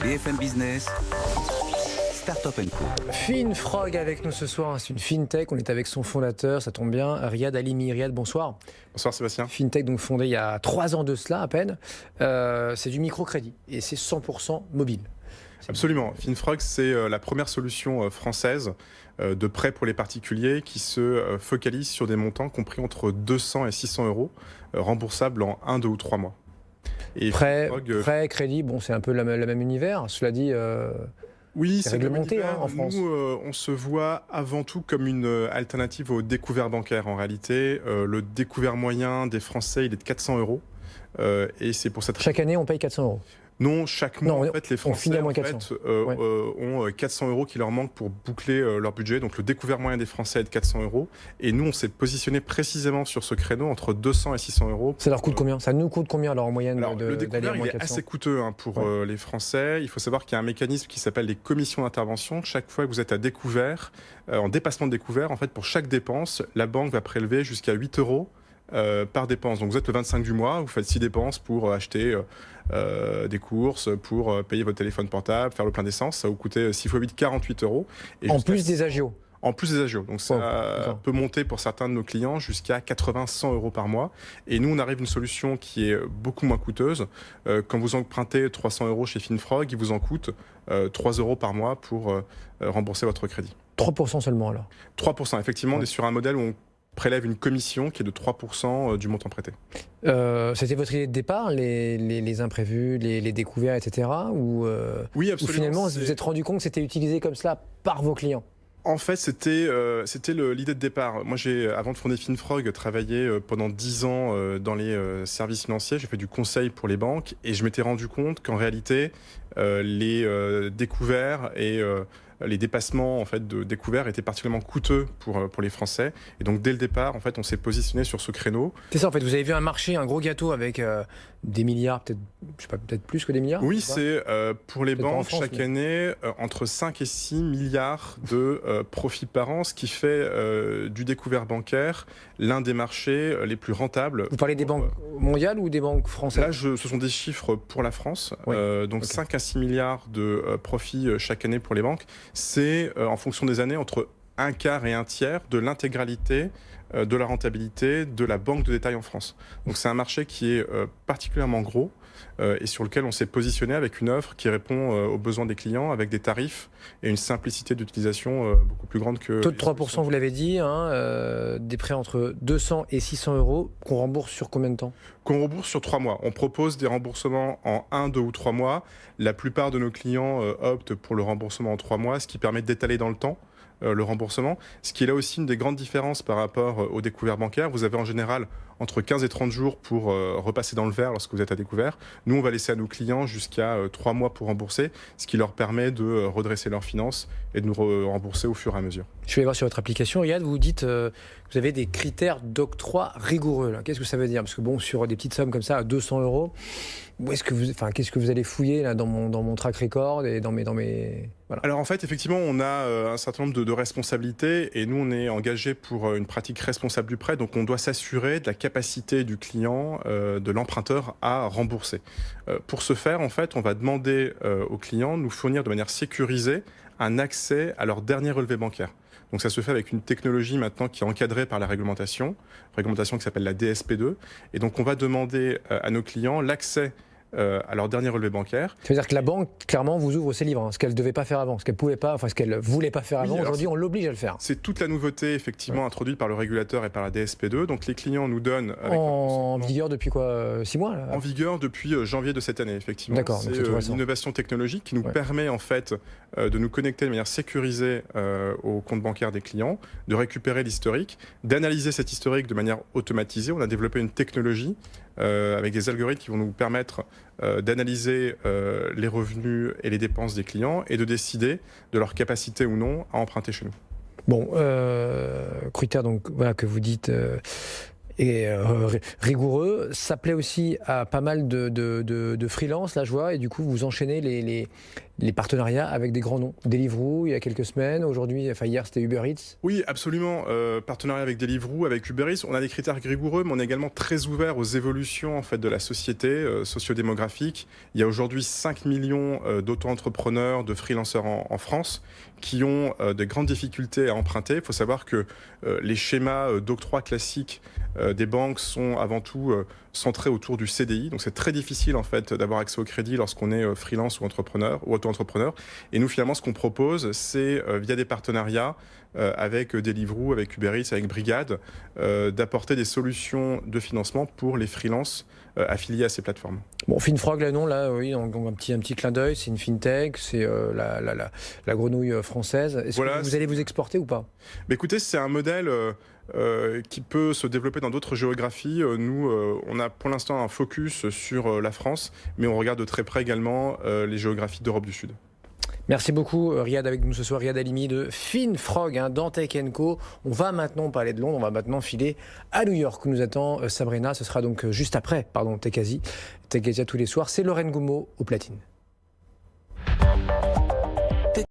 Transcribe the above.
BFM Business, Startup Co. Finfrog avec nous ce soir, c'est une fintech, on est avec son fondateur, ça tombe bien, Riyad Halimi. Riyad, bonsoir. Bonsoir Sébastien. Fintech donc fondée il y a 3 ans de cela à peine, c'est du microcrédit et c'est 100% mobile. Absolument, Finfrog c'est la première solution française de prêt pour les particuliers qui se focalise sur des montants compris entre 200 et 600 euros, remboursables en 1, 2 ou 3 mois. Et prêt, crédit, bon c'est un peu le même univers, cela dit... Oui, c'est réglementé en France. Nous, on se voit avant tout comme une alternative au découvert bancaire. En réalité, le découvert moyen des Français, il est de 400 euros. Et c'est pour cette... Chaque année, on paye 400 euros. Non, chaque mois, en fait, les Français ont 400 euros qui leur manquent pour boucler leur budget. Donc, le découvert moyen des Français est de 400 euros. Et nous, on s'est positionné précisément sur ce créneau entre 200 et 600 euros. Ça leur coûte combien? Ça nous coûte combien, alors, en moyenne? Le découvert, il est assez coûteux pour les Français. Il faut savoir qu'il y a un mécanisme qui s'appelle les commissions d'intervention. Chaque fois que vous êtes à découvert, en dépassement de découvert, en fait, pour chaque dépense, la banque va prélever jusqu'à 8 euros par dépense. Donc vous êtes le 25 du mois, vous faites 6 dépenses pour acheter des courses, pour payer votre téléphone portable, faire le plein d'essence, ça va vous coûter 6 x 8, 48 euros. Et en plus des agios. En plus des agios. Donc ça peut monter pour certains de nos clients jusqu'à 80-100 euros par mois. Et nous, on arrive à une solution qui est beaucoup moins coûteuse. Quand vous empruntez 300 euros chez Finfrog, il vous en coûte 3 euros par mois pour rembourser votre crédit. 3% seulement alors? 3%, effectivement, on est sur un modèle où on prélève une commission qui est de 3% du montant prêté. C'était votre idée de départ, les imprévus, les découverts, etc. Ou, oui, absolument. Ou finalement, vous vous êtes rendu compte que c'était utilisé comme cela par vos clients? En fait, c'était l'idée de départ. Moi, avant de fonder Finfrog, travaillé pendant 10 ans dans les services financiers. J'ai fait du conseil pour les banques et je m'étais rendu compte qu'en réalité, les découverts et les dépassements en fait, de découverts étaient particulièrement coûteux pour les Français. Et donc, dès le départ, en fait, on s'est positionné sur ce créneau. C'est ça, en fait, vous avez vu un marché, un gros gâteau avec des milliards, peut-être, je sais pas, peut-être plus que des milliards? Oui, c'est pour les banques, chaque année, entre 5 et 6 milliards de profits par an, ce qui fait du découvert bancaire l'un des marchés les plus rentables. Vous parlez des banques mondiales ou des banques françaises? Là, ce sont des chiffres pour la France. Oui. Donc 5 à 6 milliards de profits chaque année pour les banques. C'est, en fonction des années, entre un quart et un tiers de l'intégralité de la rentabilité de la banque de détail en France. Donc c'est un marché qui est particulièrement gros et sur lequel on s'est positionné avec une offre qui répond aux besoins des clients, avec des tarifs et une simplicité d'utilisation beaucoup plus grande que... Taux de 3%, vous l'avez dit, des prêts entre 200 et 600 euros qu'on rembourse sur combien de temps? Qu'on rembourse sur 3 mois. On propose des remboursements en 1, 2 ou 3 mois. La plupart de nos clients optent pour le remboursement en 3 mois, ce qui permet d'étaler dans le temps le remboursement, ce qui est là aussi une des grandes différences par rapport au découvert bancaire. Vous avez en général entre 15 et 30 jours pour repasser dans le vert lorsque vous êtes à découvert. Nous, on va laisser à nos clients jusqu'à 3 mois pour rembourser, ce qui leur permet de redresser leurs finances et de nous rembourser au fur et à mesure. Je vais voir sur votre application, Riyad, vous dites que vous avez des critères d'octroi rigoureux. Qu'est-ce que ça veut dire? Parce que bon, sur des petites sommes comme ça, à 200 euros, qu'est-ce que vous allez fouiller là, dans mon track record et dans mes... Voilà. Alors en fait, effectivement, on a un certain nombre de responsabilités et nous, on est engagé pour une pratique responsable du prêt. Donc on doit s'assurer de la capacité du client, de l'emprunteur à rembourser. Pour ce faire, en fait, on va demander aux clients de nous fournir de manière sécurisée un accès à leur dernier relevé bancaire. Donc ça se fait avec une technologie maintenant qui est encadrée par la réglementation qui s'appelle la DSP2. Et donc on va demander à nos clients l'accès à leur dernier relevé bancaire. Ça veut dire que la banque, clairement, vous ouvre ses livres, ce qu'elle ne devait pas faire avant, ce qu'elle pouvait pas, enfin ce qu'elle voulait pas faire avant. Aujourd'hui, on l'oblige à le faire. C'est toute la nouveauté, effectivement, introduite par le régulateur et par la DSP2. Donc les clients nous donnent... En vigueur depuis quoi? 6 mois là? En vigueur depuis janvier de cette année, effectivement. D'accord. C'est une innovation technologique qui nous permet, en fait, de nous connecter de manière sécurisée au compte bancaire des clients, de récupérer l'historique, d'analyser cet historique de manière automatisée. On a développé une technologie avec des algorithmes qui vont nous permettre d'analyser les revenus et les dépenses des clients et de décider de leur capacité ou non à emprunter chez nous. Bon, critères donc, voilà, que vous dites et rigoureux, ça plaît aussi à pas mal de freelance, là je vois, et du coup vous enchaînez les partenariats avec des grands noms. Deliveroo, il y a quelques semaines, aujourd'hui, enfin hier c'était Uber Eats. Oui, absolument. Partenariat avec Deliveroo, avec Uber Eats, on a des critères rigoureux, mais on est également très ouvert aux évolutions en fait, de la société sociodémographique. Il y a aujourd'hui 5 millions d'auto-entrepreneurs, de freelanceurs en France qui ont de grandes difficultés à emprunter. Il faut savoir que les schémas d'octroi classiques des banques sont avant tout centrés autour du CDI. Donc c'est très difficile en fait d'avoir accès au crédit lorsqu'on est freelance ou entrepreneur ou auto-entrepreneur. Et nous finalement ce qu'on propose c'est via des partenariats avec Deliveroo, avec Uber Eats, avec Brigade, d'apporter des solutions de financement pour les freelances affiliés à ces plateformes. Bon, Finfrog, là, non, là, oui, donc un petit clin d'œil, c'est une fintech, c'est la grenouille française. Est-ce que vous allez vous exporter ou pas? Écoutez, c'est un modèle qui peut se développer dans d'autres géographies. Nous, on a pour l'instant un focus sur la France, mais on regarde de très près également les géographies d'Europe du Sud. Merci beaucoup Riyad, avec nous ce soir, Riyad Halimi de Finfrog dans Tech & Co. On va maintenant parler de Londres, on va maintenant filer à New York où nous attend Sabrina. Ce sera donc juste après, Tech Asia tous les soirs. C'est Lorraine Goumeau au platine.